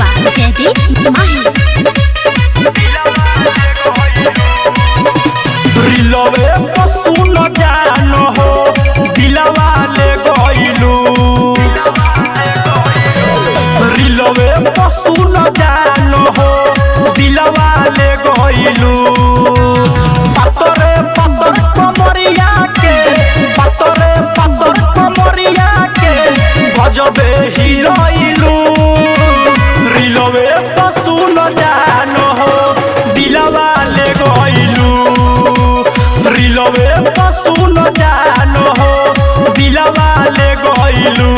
जयदीप माही रिलवे पशु न जान हो दिलवा ले गइलू रिलवे पशु न जान हो दिलवा ले गइलू पतरे पतर कमरिया के पतरे पतर कमरिया के बजबे हिरोइलू रिलवे पशु न जान हो दिलवा ले गइलू रिलवे पशु न जान हो दिलवा ले गइलू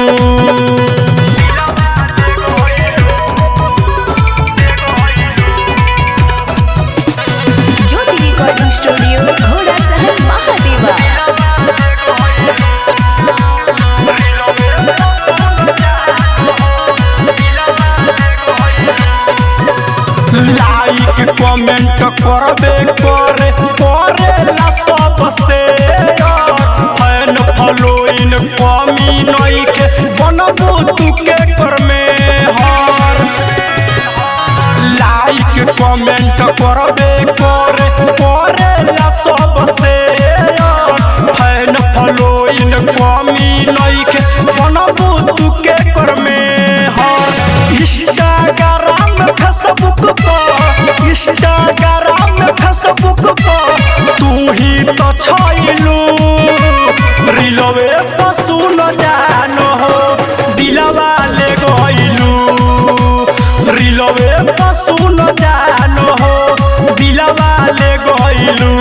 ज्योति रिकॉर्डिंग स्टूडियो घोड़ा सहन महादेवा। लाइक कमेंट करबे करे करेला सबसे फैन फॉलोइंग कमी नइखे बनबू तू के कर में हर लाइक कमेंट करबे करे करेला सबसे फैन फॉलोइंग कमी नइखे बनबू तू के कर में हर इंस्टाग्राम फेसबुक इंस्टाग्राम फेसबुक तू ही तो छाइलू रिलवे पशु न जान हो दिलवा ले गइलू रिलवे पशु न जान हो दिलवा ले गइलू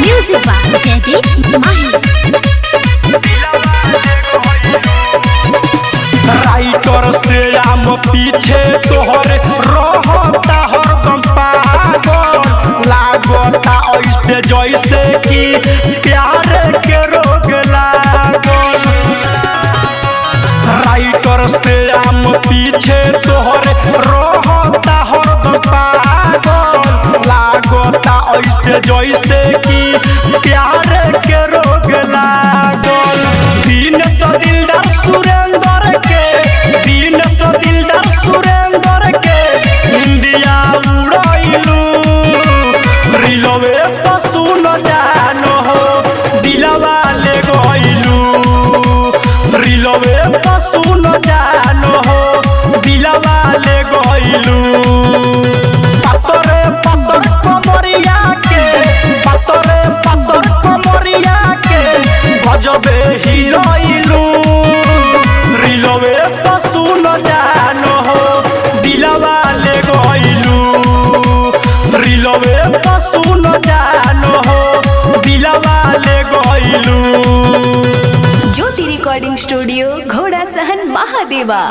म्यूजिक बाय जयदीप माही। राइटर से आम पीछे तोहरे रहता हरदम पागल लागता ऐसे जैसे कि प्यार के रोग लागल राइटर से आम पीछे तोहरे रहता हरदम पागल लागता ऐसे जैसे कि प्यार के रोग लागल दिन तो दिलदार सुरेंद्र के दिन तो दिलदार सुरेंद्र के इंडिया उड़ाइलू रिलवे पशु न जान हो दिलवा ले गइलू रिलवे पशु न जान हो दिलवा ले गइलू पतरे पतर कमरिया के पतरे पतर कमरिया के बजबे हिरोइलू रिलवे पशु न जान हो दिलवा ले गइलू रिलवे पशु न जान हो दिलवा ले गइलू ज्योति रिकॉर्डिंग स्टूडियो घोड़ा सहन महादेवा।